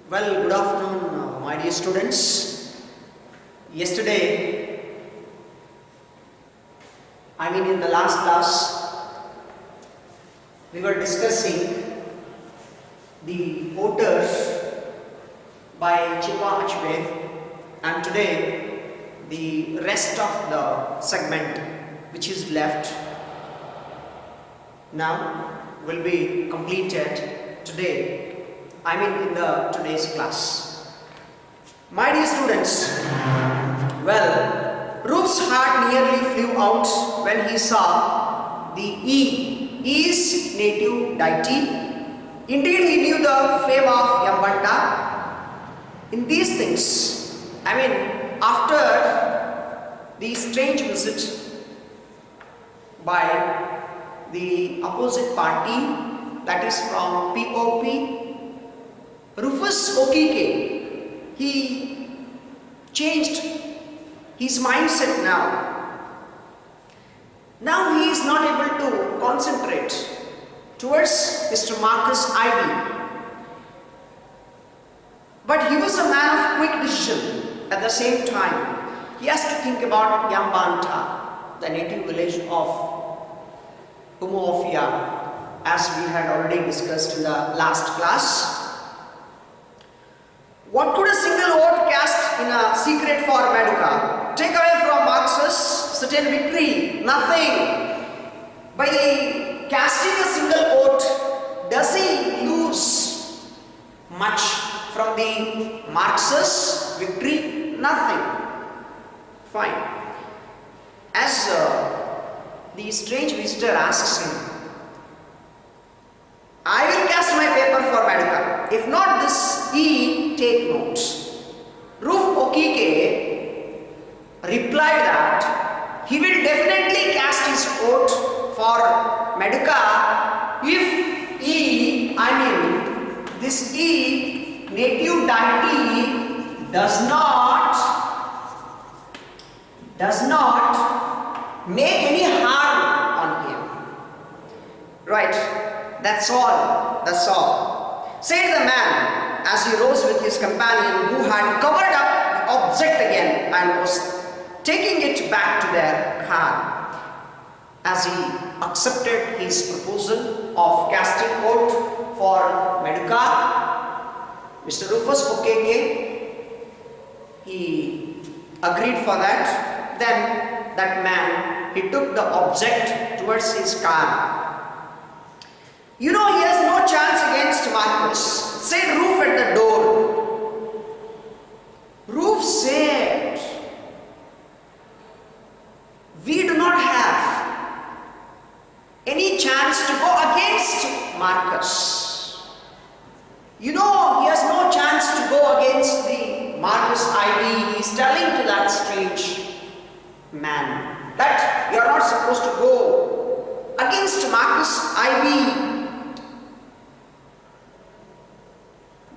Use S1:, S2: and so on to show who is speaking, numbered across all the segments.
S1: Well, good afternoon, my dear students. Yesterday, in the last class, we were discussing the voters by Chipa Achbe, and today the rest of the segment which is left now will be completed today. In the today's class. My dear students, well, Roof's heart nearly flew out when he saw the E's native deity. Indeed, he knew the fame of Yambanta. In these things, after the strange visit by the opposite party, that is from PUC, Rufus Okike, he changed his mindset now. Now he is not able to concentrate towards Mr. Marcus Ivy. But he was a man of quick decision. At the same time, he has to think about Yambanta, the native village of Umuofia, as we had already discussed in the last class. What could a single vote cast in a secret for Maduka? Take away from Marx's certain victory? Nothing. By casting a single vote, does he lose much from the Marx's victory? Nothing. Fine. As the strange visitor asks him, I will cast my paper for Maduka. If not this, take notes. Roof Okike replied that he will definitely cast his vote for Maduka if this native deity does not make any harm on him. Right, that's all. Said the man as he rose with his companion who had covered up the object again and was taking it back to their car. As he accepted his proposal of casting vote for Maduka, Mr. Rufus Okeke, he agreed for that. Then that man, he took the object towards his car. You know, he has no chance against Marcus, said Roof at the door. Roof said, we do not have any chance to go against Marcus. You know, he has no chance to go against the Marcus Ivy. He is telling to that strange man that you are not supposed to go against Marcus Ivy.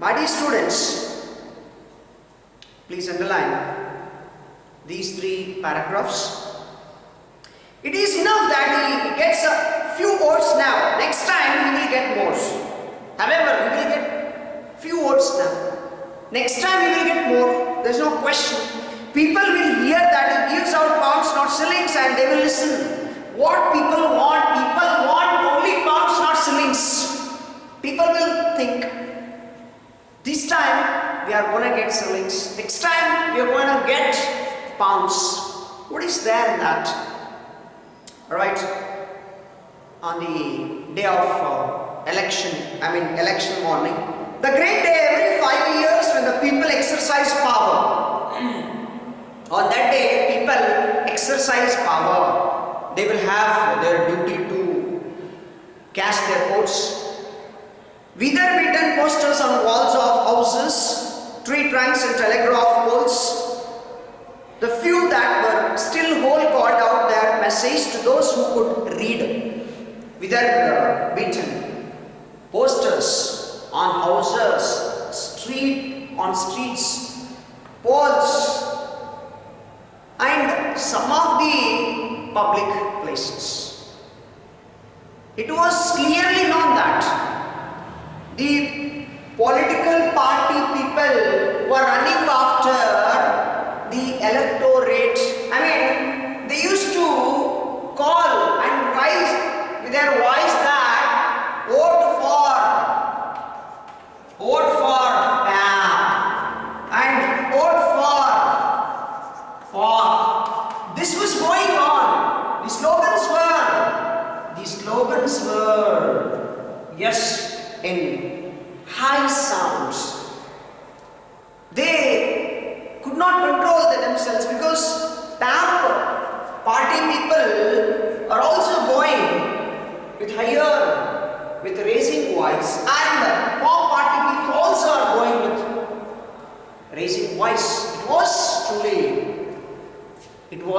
S1: My dear students, please underline these three paragraphs. It is enough that he gets a few votes now. Next time he will get more. However, he will get few votes now. Next time he will get more. There is no question. People will hear that he gives out pounds, not shillings, and they will listen. What people want only pounds, not shillings. People will think, this time we are going to get shillings. Next time we are going to get pounds. What is there in that? Alright. On the day of election morning, the great day every 5 years when the people exercise power. On that day, people exercise power. They will have their duty to cast their votes. Weather-beaten posters on walls of houses, tree trunks and telegraph poles. The few that were still whole called out their message to those who could read. Weather-beaten posters on houses, streets, poles, and some of the public places. It was clearly known that the political party people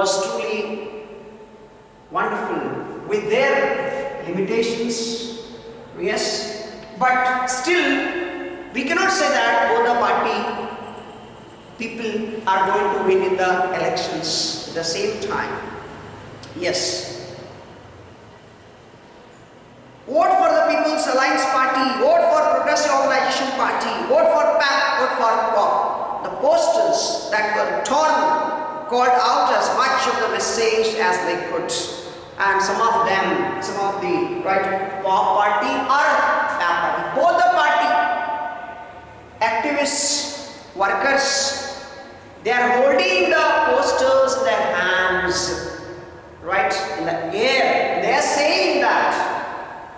S1: was truly wonderful with their limitations, yes, but still we cannot say that both the party people are going to win in the elections at the same time. Yes. Vote for the People's Alliance Party, vote for Progressive Organization Party, vote for PAC, vote for PUC. The posters that were torn called out as much of the message as they could. And some of the PUC party or PAC party, both the party, activists, workers, they are holding the posters in their hands, right, in the air. They are saying that,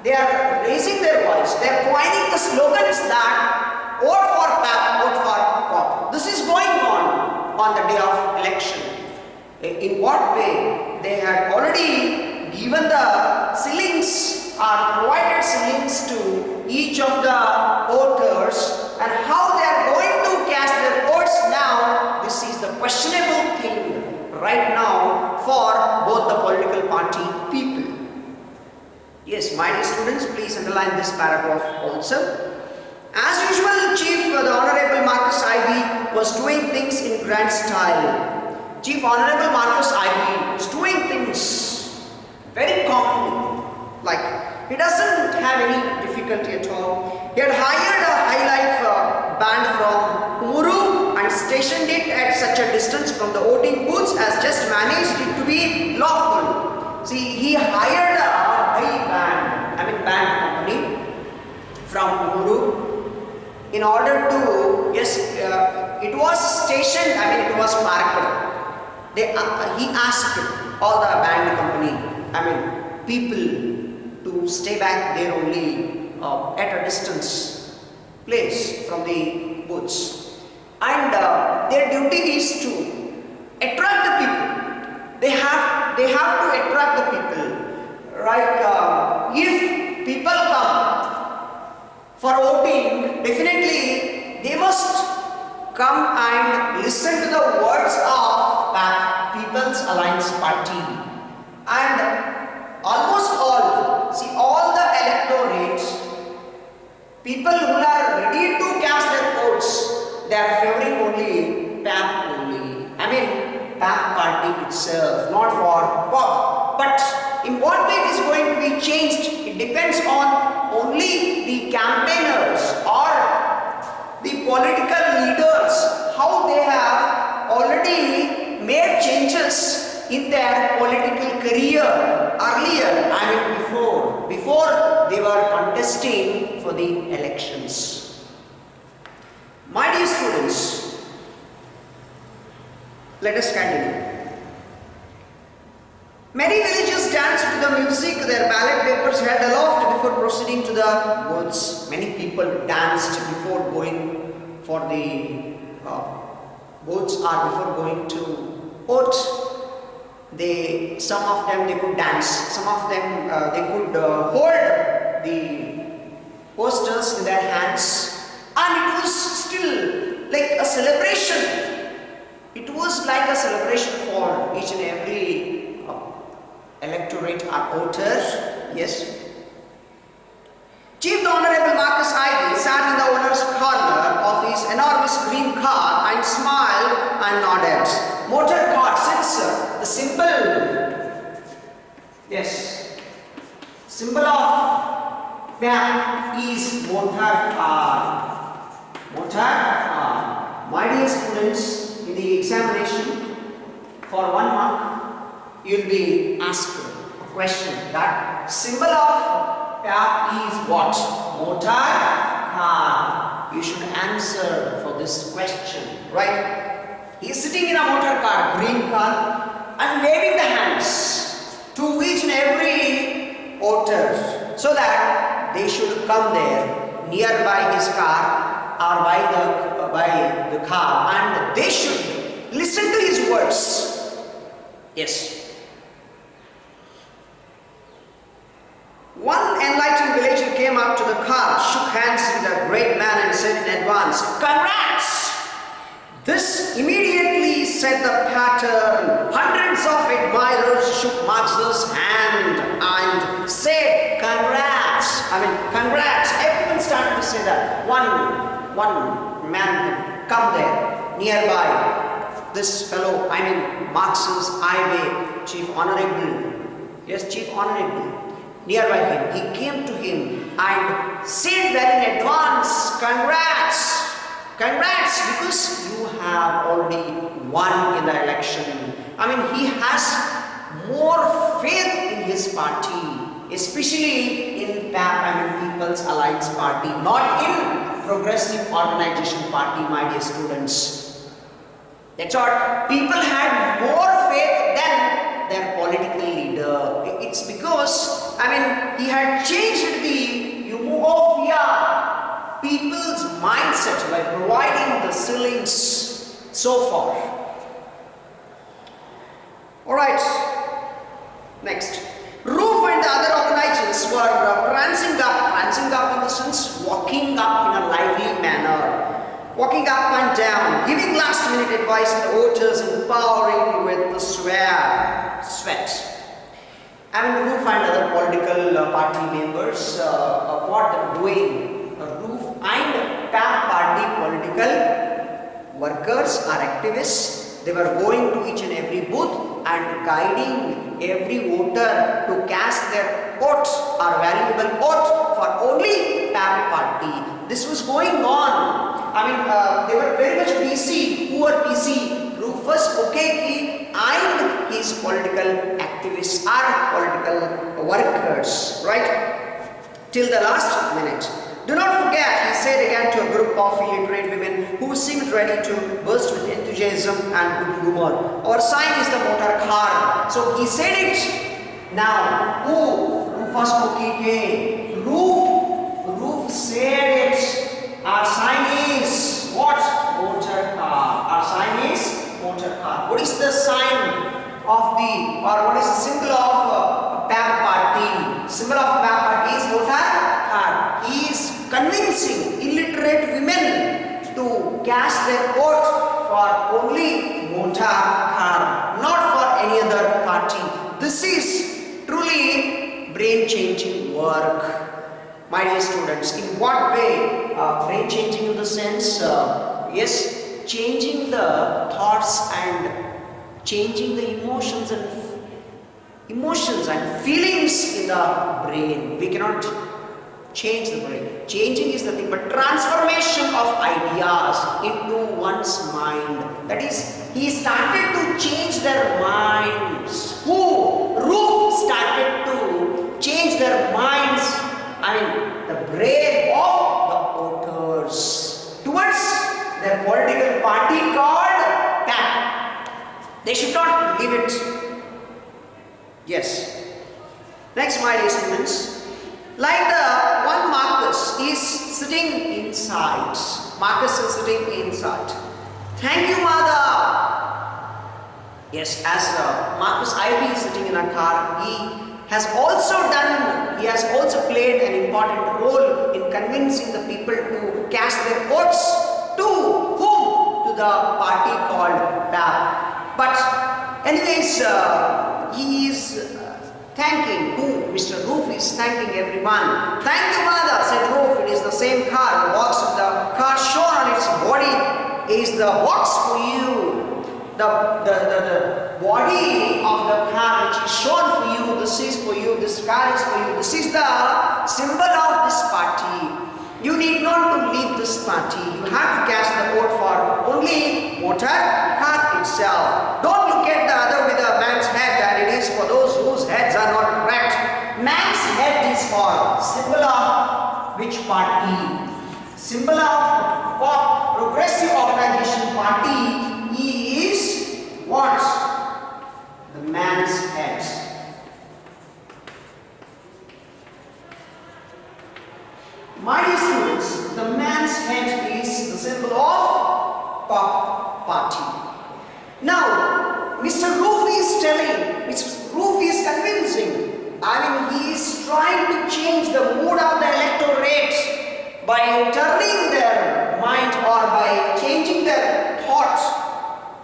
S1: they are raising their voice, they are coining the slogans that vote for PAC, vote for PUC. This is going on the day of election. In what way? They had already given the ceilings or provided ceilings to each of the voters, and how they are going to cast their votes now, this is the questionable thing right now for both the political party people. Yes, my dear students, please underline this paragraph also. As usual, Chief the Honorable Marcus Ivy was doing things in grand style. Chief Honorable Marcus Ivy was doing things very commonly, like he doesn't have any difficulty at all. He had hired a high life band from Umuru and stationed it at such a distance from the voting booths as just managed it to be lawful. See, he hired a band company from Umuru in order to, yes, it was stationed, it was parked. He asked all the band company, people to stay back there only at a distance place from the booths. And their duty is to attract the people. They have to attract the people. Like if people come for voting, definitely they must come and listen to the words of the People's Alliance Party. And almost all the electorates, people who are ready to cast their votes, they are favoring only PAC only. PAC party itself, not for PUC. But in what way it is going to be changed, it depends on only the campaigners or the political leaders, how they have already made changes in their political career earlier, before they were contesting for the elections. My dear students, let us continue. Many villagers danced to the music, their ballot papers held aloft before proceeding to the votes. Many people danced before going for the votes or before going to vote. Some of them they could dance, some of them they could hold the posters in their hands, and it was still like a celebration. It was like a celebration for each and every electorate or voter. Yes. Chief the Honorable Marcus Ivy sat in the owner's corner of his enormous green car and smiled and nodded. Motor car, sensor, the symbol. Yes. Symbol of PAC is motor car. Motor car. My dear students, in the examination, for 1 mark, you will be asked a question that symbol of PAC is what? Motor car. You should answer for this question, right? He is sitting in a motor car, green car, and waving the hands to each and every voter so that they should come there nearby his car or by the car, and they should listen to his words. Yes. One enlightened villager came up to the car, shook hands with the great man and said in advance, "Congrats!" This immediately set the pattern. Hundreds of admirers shook Marx's hand and said, "Congrats." I mean, congrats. Everyone started to say that. One man had come there nearby. This fellow, I mean, Marx's IB, Chief Honorable. Yes, Chief Honorable. Nearby him, he came to him and said that in advance, "Congrats. Congrats, because you have already won in the election." I mean, he has more faith in his party, especially in PAP, I mean, People's Alliance Party, not in Progressive Organization Party, my dear students. That's what people had more faith than their political leader. It's because, I mean, he had changed the people's mindset by providing the ceilings so far. Alright, next. Roof and the other organizers were prancing up in the sense walking up in a lively manner. Walking up and down, giving last minute advice to the voters, empowering with the sweat. I mean, Roof and other political party members, what they're doing, Roof and PAP party political workers or activists, they were going to each and every booth and guiding every voter to cast their vote or valuable vote for only PAP party. This was going on. I mean, they were very much busy. Who were busy? Rufus Okeke and his political activists or political workers, right? Till the last minute. Do not forget, he said again to a group of illiterate women who seemed ready to burst with enthusiasm and good humor. Our sign is the motor car. So he said it. Now, who? Rufus Okeke. Roof said it. Our sign is what? Motor car. Our sign is motor car. What is the sign of the, or what is the symbol of PAP party? Symbol of PAP party is motor car. He is convincing illiterate women to cast their vote for only motor car, not for any other party. This is truly brain-changing work. My dear students, in what way brain changing in the sense, yes, changing the thoughts and changing the emotions and feelings in the brain. We cannot change the brain. Changing is the thing, but transformation of ideas into one's mind. That is, he started to change their minds. Who? Roof started to change their minds. I mean, the brain of the voters towards their political party called PAP. They should not leave it. Yes. Next, my dear students, like the one Marcus is sitting inside. Marcus is sitting inside. Thank you, mother. Yes, as Marcus IB is sitting in a car, he has also played an important role in convincing the people to cast their votes to whom? To the party called PAP. But anyways, he is thanking who? Mr. Roof is thanking everyone. Thank you, mother, said Roof. It is the same car. The box of the car shown on its body is the box for you. The body of the car which is shown for you, this is for you, this car is for you, this is the symbol of this party. You need not to leave this party. You have to cast the vote for only voter car itself. Don't look at the other with a man's head that it is for those whose heads are not correct. Man's head is for symbol of which party? Symbol of Progressive Organization Party. He is what? The man's head. My dear students, the man's head is the symbol of party. Now, Mr. Roof is telling, Mr. Roof is convincing. I mean, he is trying to change the mood of the electorate by turning their mind or by changing their thoughts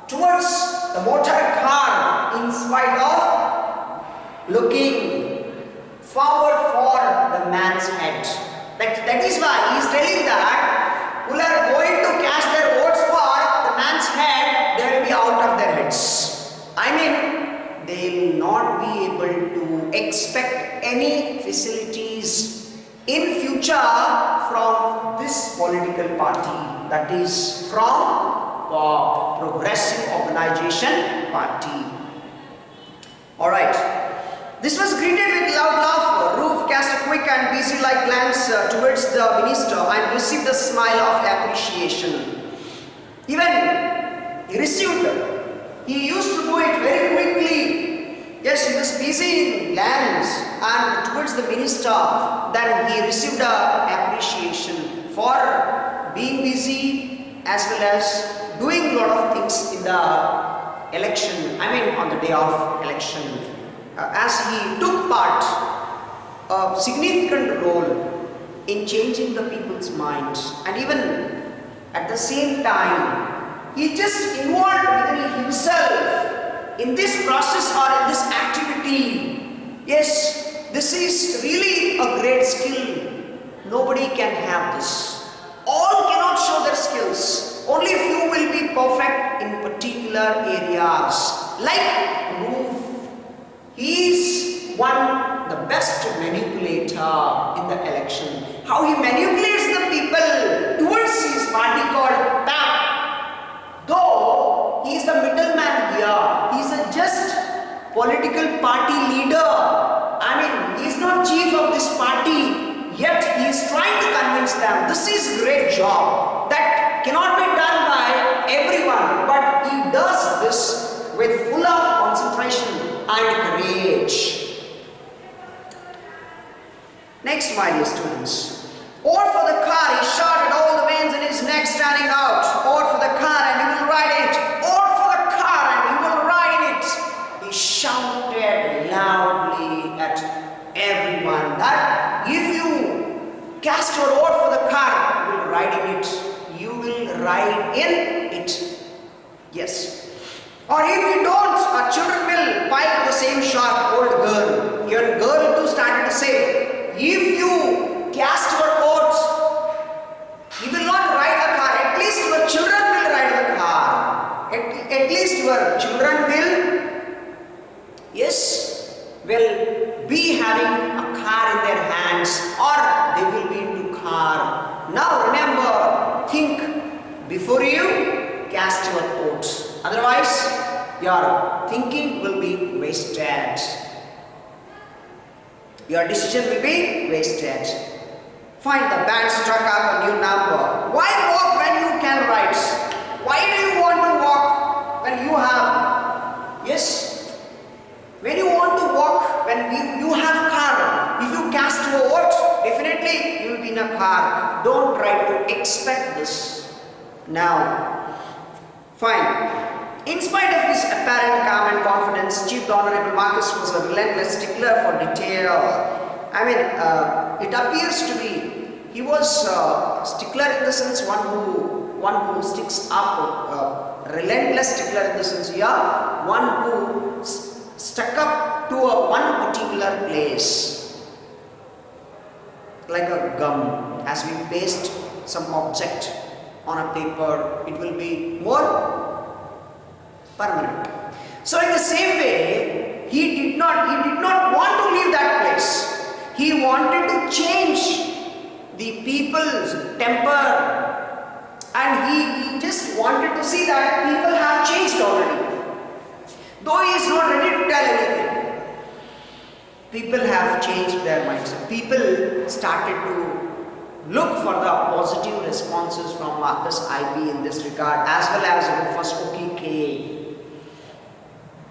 S1: towards the motor car in spite of looking forward for the man's head. That is why he is telling that who are going to cast their votes for the man's head, they will be out of their heads. I mean, they will not be able to expect any facilities in future from this political party, that is from Progressive Organization Party. Alright, this was greeted with loud laughter. Roof cast a quick and busy-like glance towards the minister and received a smile of appreciation. Even he received, he used to do it very quickly. Yes, he was busy in glance and towards the minister. Then he received appreciation for being busy as well as doing a lot of things in the election, on the day of election. As he took part, a significant role in changing the people's minds, and even at the same time, he just involved within himself in this process or in this activity. Yes, this is really a great skill. Nobody can have this. All cannot show their skills. Only few will be perfect in particular areas. Like Roof, he is the best manipulator in the election. How he manipulates the people towards his party called PAC. Though he is the middleman here, he is a just political party leader. He is not chief of this party, yet he is trying to convince them. This is a great job that cannot be done by everyone, but he does this with full of concentration and courage. Next, my dear students, "Or for the car," he shouted, all the veins in his neck standing out. "Or for the car and you will ride in it. Or for the car and you will ride in it." He shouted loudly at everyone that if you cast your vote for the car, you will ride in it. You will ride in it. Yes. "Or if you don't, our children will pipe the same sharp old girl." Your girl too started to say, if you cast your vote, you will not ride a car. At least your children will ride the car. At least your children will be having a car in their hands, or they will be into car. Now remember, think before you cast your vote. Otherwise, your thinking will be wasted. Your decision will be wasted. Fine, the band struck up a new number. Why walk when you can ride? Why do you want to walk when you have? Yes, when you want to walk, when you have car. If you cast your vote, definitely you will be in a car. Don't try to expect this. Now, fine. In spite of his apparent calm and confidence, Chief Honorable Marcus was a relentless stickler for detail. It appears to be he was a stickler in the sense one who sticks up. Relentless stickler in the sense one who stuck up to one particular place, like a gum. As we paste some object on a paper, it will be more permanent. So in the same way, he did not want to leave that place. He wanted to change the people's temper, and he just wanted to see that people have changed already. Though he is not ready to tell anything, people have changed their mindset. People started to look for the positive responses from Marcus IB in this regard, as well as Rufus Okike.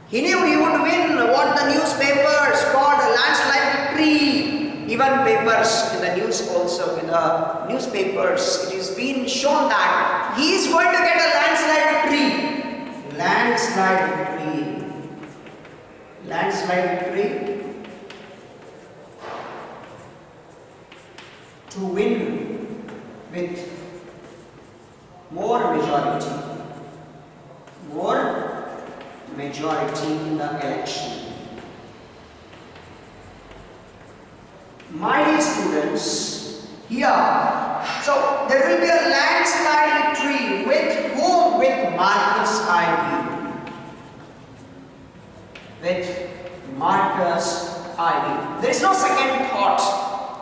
S1: He knew he would win what the newspapers called a landslide victory. Even papers in the news also, in the newspapers, it is been shown that he is going to get a landslide victory. Landslide victory. Landslide victory. To win with more majority in the election. My dear students, here, so there will be a landslide victory with whom? With Marcus Ivy. With Marcus Ivy. There is no second thought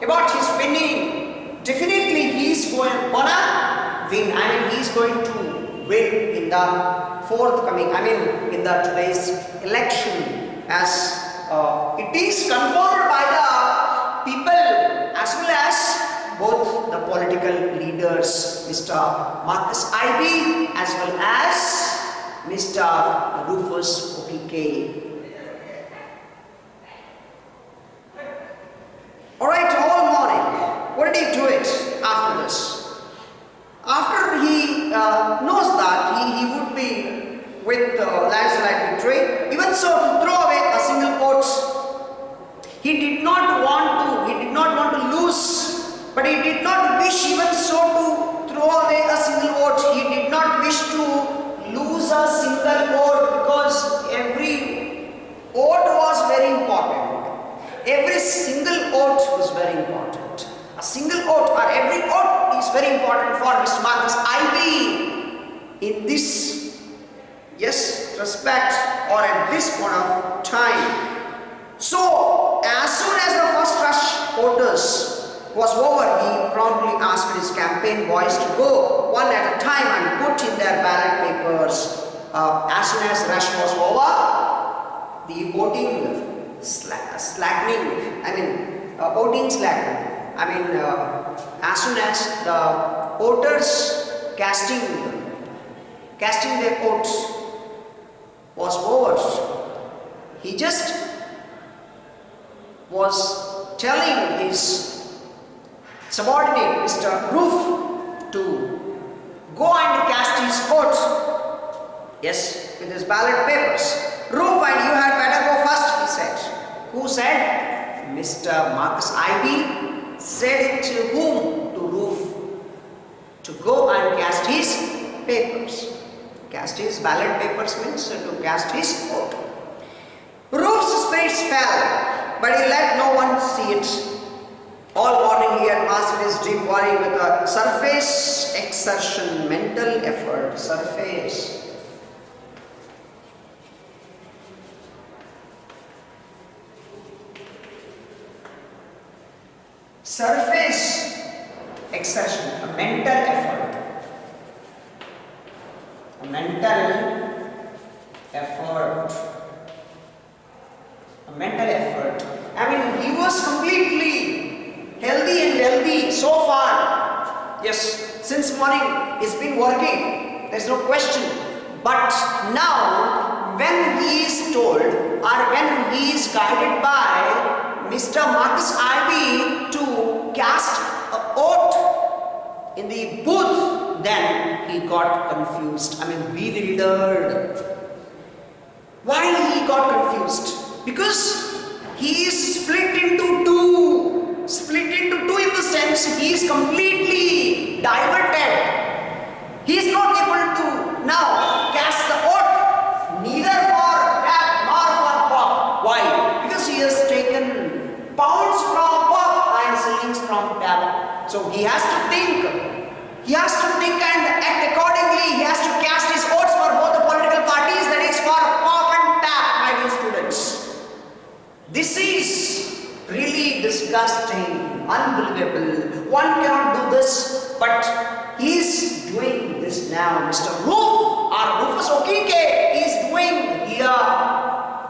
S1: about his winning. Definitely he is going to win. He is going to win in the forthcoming, in the today's election, as it is confirmed by the people as well as both the political leaders, Mr. Marcus Ivy as well as Mr. Rufus Okike. Alright, all morning, what did he do it after this? After he knows that he would be with landslide victory, even so to throw away a single vote, he did not want to lose, but he did not wish even so to throw away a single vote. He did not wish to lose a single vote, because every vote was very important. Every single vote was very important. A single vote or every vote is very important for Mr. Marcus Ivy in this, respect or at this point of time. So, as soon as the first rush voters was over, he promptly asked his campaign boys to go one at a time and put in their ballot papers. As soon as rush was over, the voting slackening. As soon as the voters casting their votes was over, he just was telling his subordinate, Mr. Roof, to go and cast his vote. Yes, with his ballot papers. Roof, and you had better go first, he said. Who said? Mr. Marcus Ivy said it to whom? To Roof. To go and cast his papers. Cast his ballot papers means to cast his vote. Roof's spirits fell, but he let no one see it. All morning he had mastered his deep worry with a surface exertion, mental effort, surface exertion, a mental effort. A mental effort. A mental effort. He was completely healthy and wealthy so far. Yes, since morning he's been working. There's no question. But now, when he is told or when he is guided by Mr. Marcus Ivy to cast a vote in the booth, then he got confused. Bewildered. Why he got confused? Because he is split into two. Split into two in the sense he is completely diverted. He is not able to now cast the vote neither for PAC nor for PUC. Why? Because he has taken pounds from PUC and shillings from PAC. So he has to think. He has to think and act accordingly. He has to cast his votes for both the political parties, that is for PUC and PAC, my dear students. This is really disgusting, unbelievable. One cannot do this, but he is doing this now. Mr. Roof or Rufus Okike is doing here.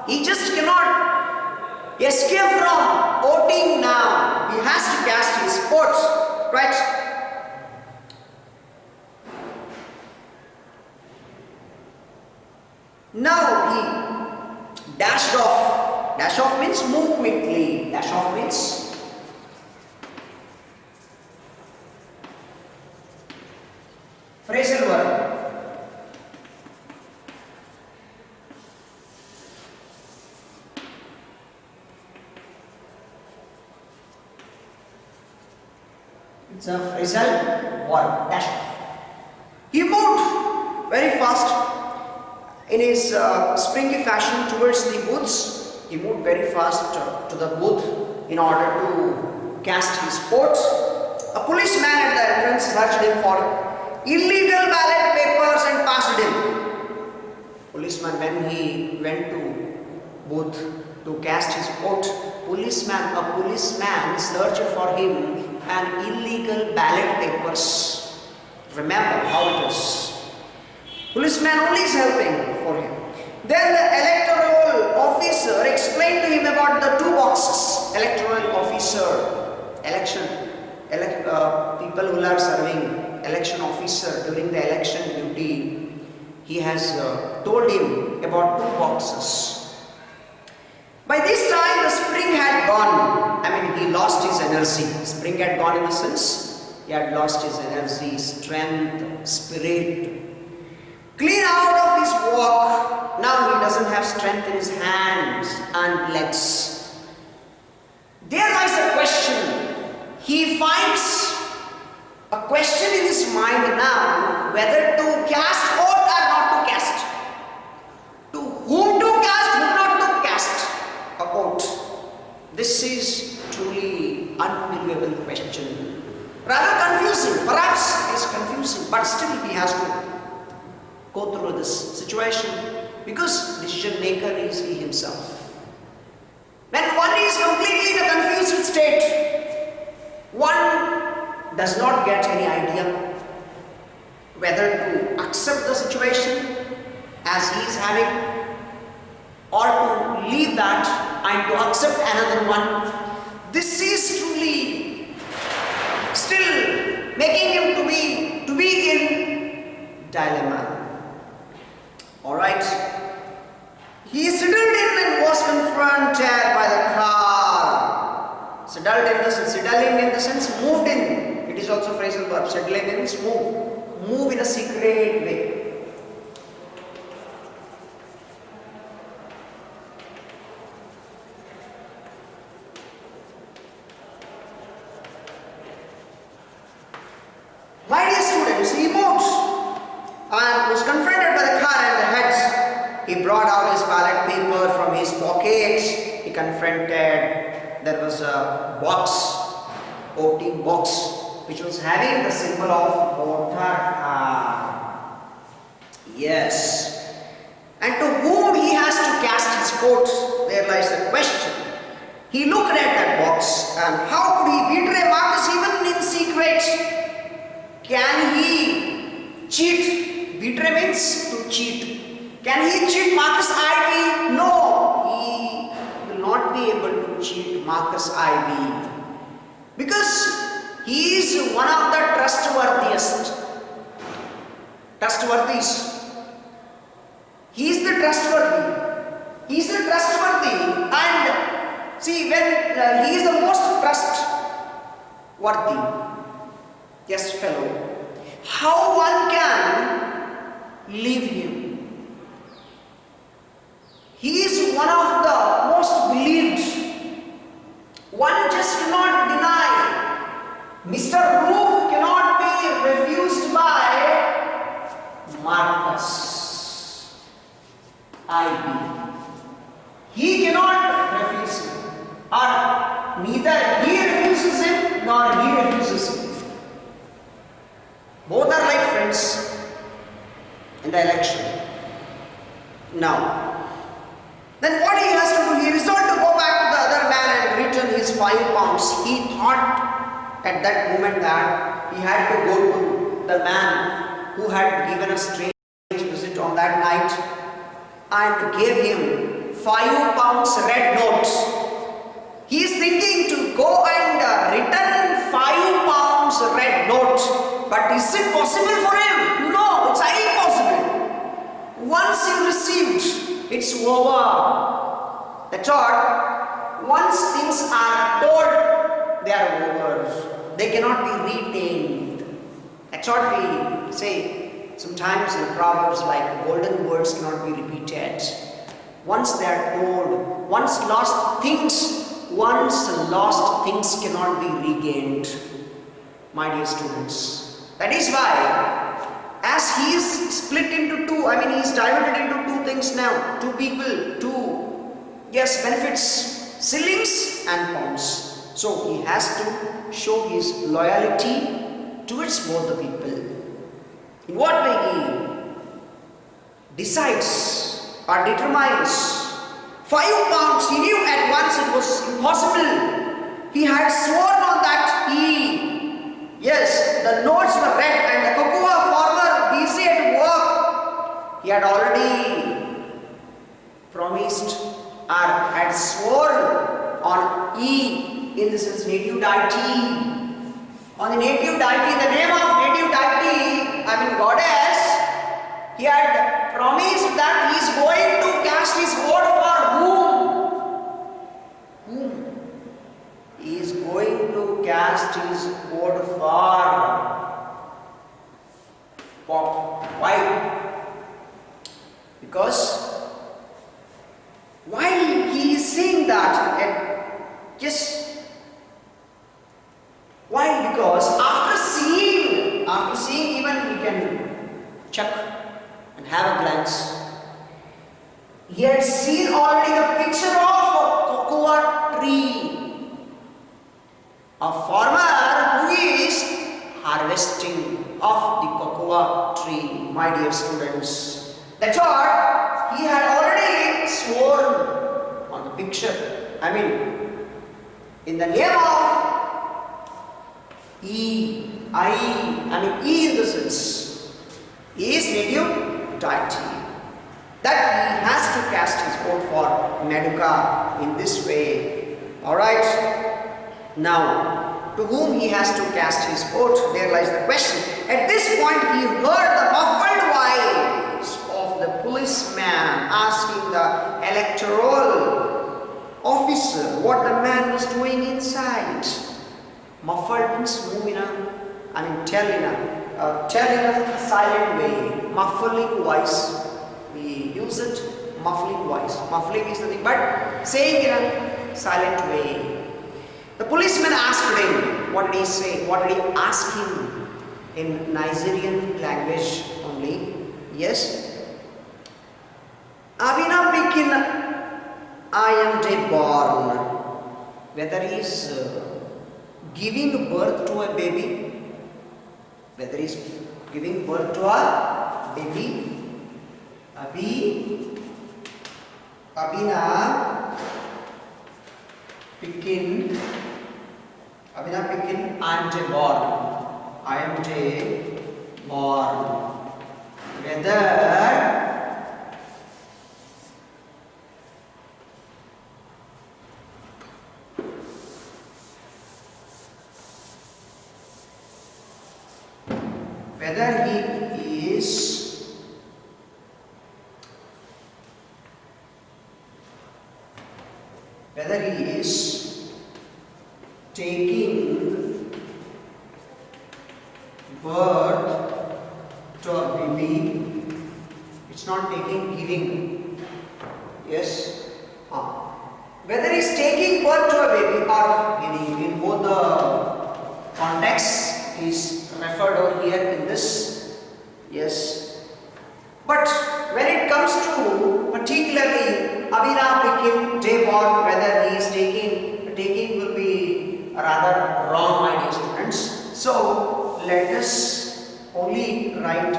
S1: He just cannot escape from voting now. He has to cast his vote, right? Now he dashed off. Dash off means move quickly. Dash off means phrasal verb. It's a phrasal verb. Dash off. He moved very fast. In his springy fashion towards the booths, he moved very fast to the booth in order to cast his vote. A policeman at the entrance searched him for illegal ballot papers and passed him. Policeman, when he went to booth to cast his vote, a policeman searched for him an illegal ballot papers. Remember how it is. Policeman only is helping for him. Then the electoral officer explained to him about the two boxes. Electoral officer, people who are serving election officer during the election duty, he has told him about two boxes. By this time the spring had gone. He lost his energy. Spring had gone in the sense he had lost his energy, strength, spirit. Clean out of his walk. Now he doesn't have strength in his hands and legs. There lies a question. He finds a question in his mind now, whether to cast vote or not to cast. To whom to cast, whom not to cast a vote. This is truly unbelievable question. Rather confusing. Perhaps it's confusing, but still he has to go through this situation because decision maker is he himself. When one is completely in a confused state, one does not get any idea whether to accept the situation as he is having or to leave that and to accept another one. This is truly still making him to be in dilemma. Alright. He settled in and was confronted by the car. Settling in the sense moved in. It is also phrasal verb. Settling in means move. Move in a secret way. My dear students, he moved and was confronted by the car and the heads. He brought out his ballot paper from his pocket. He confronted, there was a box, voting box, which was having the symbol of voter. Yes. And to whom he has to cast his vote, there lies the question. He looked at that box, and how could he betray Marcus even in secret? Can he cheat? Betray means to cheat. Can he cheat Marcus IB? No, he will not be able to cheat Marcus IB because he is one of the trustworthiest. He is the trustworthy. He is the trustworthy, and see, when he is the most trustworthy. Yes, fellow. How one can leave him? He is one of the most believed. One just cannot deny. Mr. Roof cannot be refused by Marcus IB. He cannot refuse him, or neither he refuses him nor he refuses him. Both are like friends in the election. Now, then what he has to do? He resolved to go back to the other man and return his 5 pounds. He thought at that moment that he had to go to the man who had given a strange visit on that night and gave him 5 pounds red notes. He is thinking to go and return 5 pounds red notes. But is it possible for him? No, it's highly possible. Once you received, it's over. That's all. Once things are told, they are over. They cannot be retained. That's what we say sometimes in Proverbs, like golden words cannot be repeated. Once they are told, once lost things cannot be regained. My dear students. That is why, as he is split into two, he is divided into two things now, two people, two, yes, benefits, shillings and pounds. So he has to show his loyalty towards both the people. In what way he decides or determines 5 pounds? He knew at once it was impossible. He had sworn on that yes, the notes were read and the cocoa farmer busy at work. He had already promised or had sworn on in the sense native deity. On the native deity, in the name of native deity, goddess, he had promised that he is going to cast his vote for whom? He is going to cast his vote for why? Because while he is saying that, why? Because after seeing, even we can check and have a glance. He had seen already the picture of a cocoa tree. A farmer who is harvesting of the cocoa tree, my dear students. That's what he had already sworn on the picture. In the name of E in the sense, he is native deity. That he has to cast his vote for Meduka in this way. Alright. Now, to whom he has to cast his vote, there lies the question. At this point, he heard the muffled voice of the policeman asking the electoral officer what the man was doing inside. Muffled means move tell in a silent way. Muffling voice, we use it, muffling voice. Muffling is nothing but saying in a silent way. The policeman asked him, what did he say? What did he ask him? In Nigerian language only. Yes. Abina Pikin, I am dead born. Whether he is giving birth to a baby, whether he is giving birth to a baby, Abina Pikin, I am dead born. I am dead born. Whether he is taking birth to a baby, it's not taking, giving. Yes. Whether he is taking birth to a baby or giving, in both the contexts is referred over here in this. Yes. But when it comes to particularly Abina Pikin Deborn, whether he is taking will be rather wrong, my dear students. So let us only write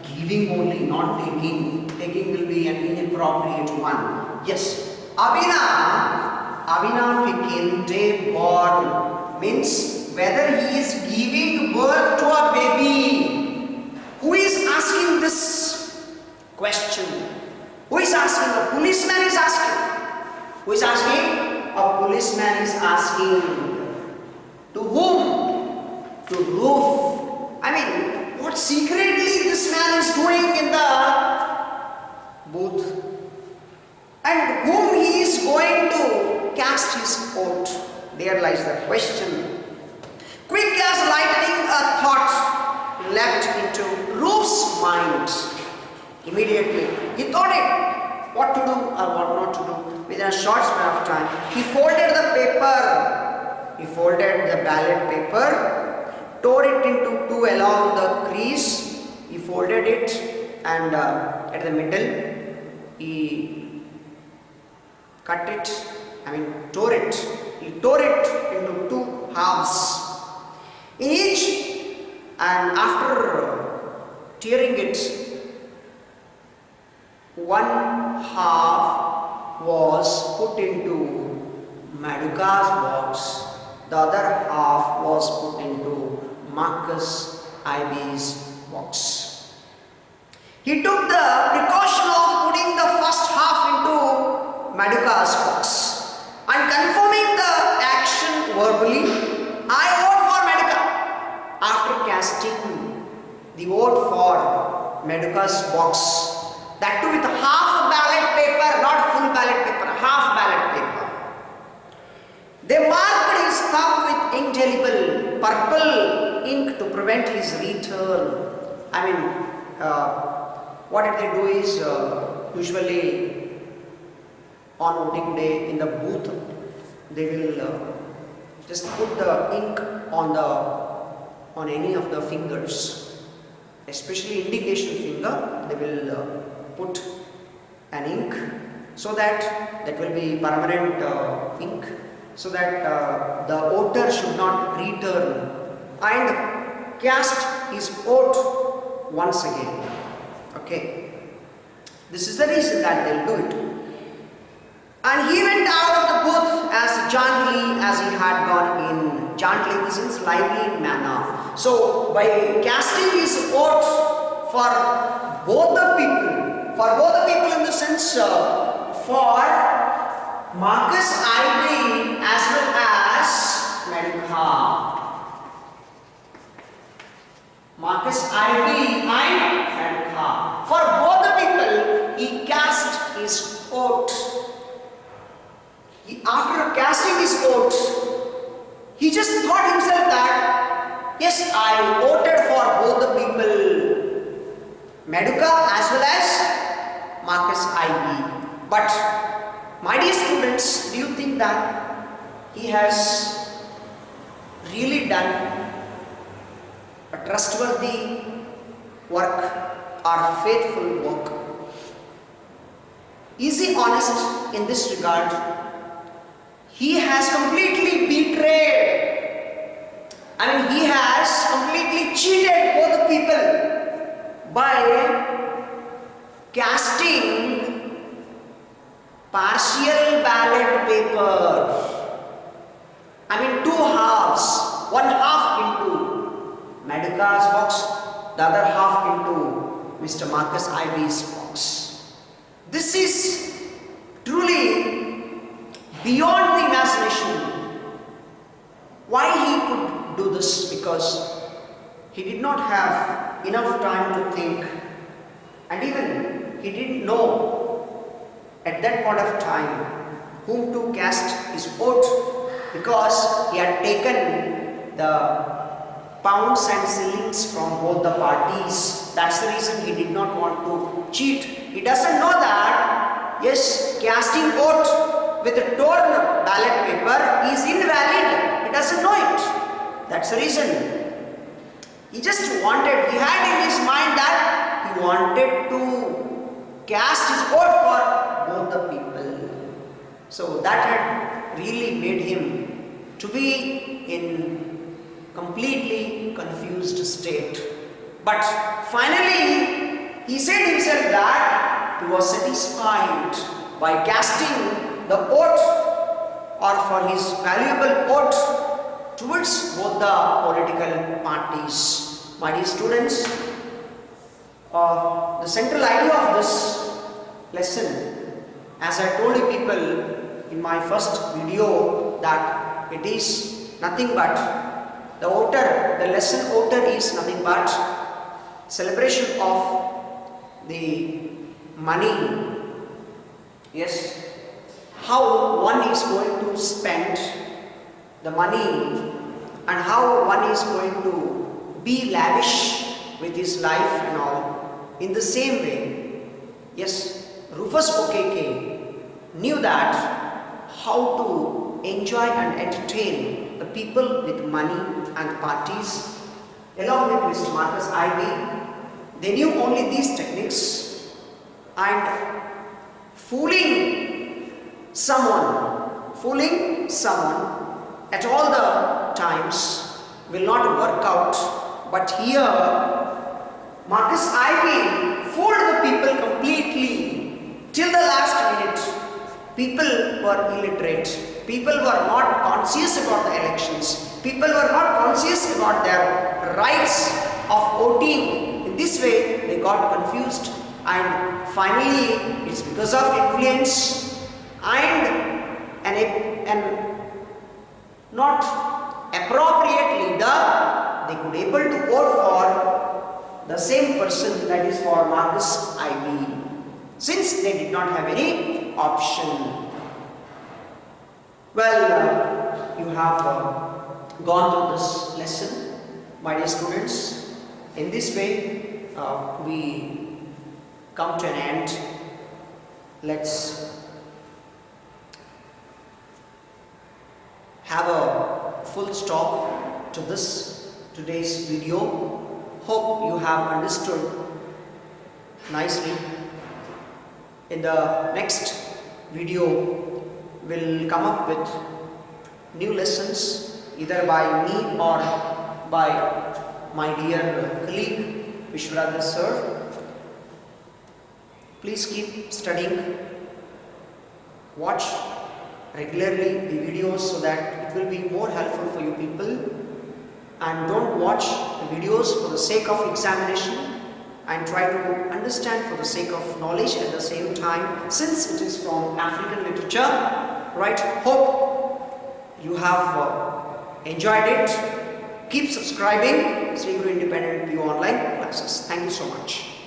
S1: giving only, not taking. Taking will be an inappropriate one. Yes. Abina Pikin Deborn means whether he is giving birth to a baby. Who is asking this question? Who is asking? A policeman is asking. Who is asking? A policeman is asking. To whom? To roof. What secretly this man is doing in the booth? And whom he is going to cast his vote? There lies the question. Quick as lightning, a thought leapt into Roof's mind. Immediately, he thought it, what to do or what not to do. Within a short span of time, he folded the paper. He folded the ballot paper, tore it into two along the crease. He folded it, and at the middle, he cut it tore it. He tore it into two halves. In each, and after tearing it, one half was put into Maduka's box, the other half was put into Marcus Ivy's box. He took the precaution of putting the first half into Maduka's box and confirming the action verbally. I vote for Maduka. After casting the vote for Maduka's box, that too with half ballot paper, not full ballot paper, half ballot paper. They marked his thumb with indelible purple ink to prevent his return. What did they do is, usually on voting day in the booth, they will just put the ink on any of the fingers, especially indication finger. They will put an ink so that will be permanent ink, so that the voter should not return and cast his vote once again. Okay, this is the reason that they'll do it. And he went out of the booth as gently as he had gone in. Gently in the sense lively manner. So by casting his vote for both the people in the sense for Marcus Ivy as well as Maduka. Marcus Ivy and Maduka. For both the people, he cast his vote. After casting his vote, he just thought himself that, yes, I voted for both the people, Maduka as well as Marcus Ivy. But, my dear students, do you think that he has really done a trustworthy work or faithful work? Is he honest in this regard? He has completely betrayed. He has completely cheated both the people by casting partial ballot paper. Two halves. One half into Maduka's box, the other half into Mr. Marcus Ivy's box. This is truly beyond the imagination. Why he could do this? Because he did not have enough time to think, and even he didn't know at that point of time whom to cast his vote, because he had taken the pounds and shillings from both the parties. That's the reason he did not want to cheat. He doesn't know that, yes, casting vote with a torn ballot paper is invalid. He doesn't know it. That's the reason. He had in his mind that he wanted to cast his vote for both the people. So that had really made him to be in completely confused state. But finally, he said himself that he was satisfied by casting the vote, or for his valuable vote, towards both the political parties. My dear students, the central idea of this lesson, as I told you people in my first video, that it is nothing but the lesson voter is nothing but celebration of the money. Yes, how one is going to spend the money and how one is going to be lavish with his life and all. In the same way, yes, Rufus Okeke knew that how to enjoy and entertain the people with money and parties. Along with Mr. Marcus Ivy, they knew only these techniques, and fooling someone fooling someone at all the times will not work out. But here, Marcus Ivy fooled the people completely till the last minute. People were illiterate. People were not conscious about the elections. People were not conscious about their rights of voting. In this way, they got confused, and finally, it's because of influence and not appropriate leader, they could able to vote for the same person, that is for Marcus Ivy, since they did not have any option. Well, you have gone through this lesson, my dear students. In this way, we come to an end. Let's have a full stop to today's video. Hope you have understood nicely. In the next video, we'll come up with new lessons, either by me or by my dear colleague Vishwanath sir. Please keep studying. Watch regularly the videos so that it will be more helpful for you people. And don't watch the videos for the sake of examination, and try to understand for the sake of knowledge at the same time, since it is from African literature. Right? Hope you have enjoyed it. Keep subscribing Sri Guru Independent PU online classes. Thank you so much.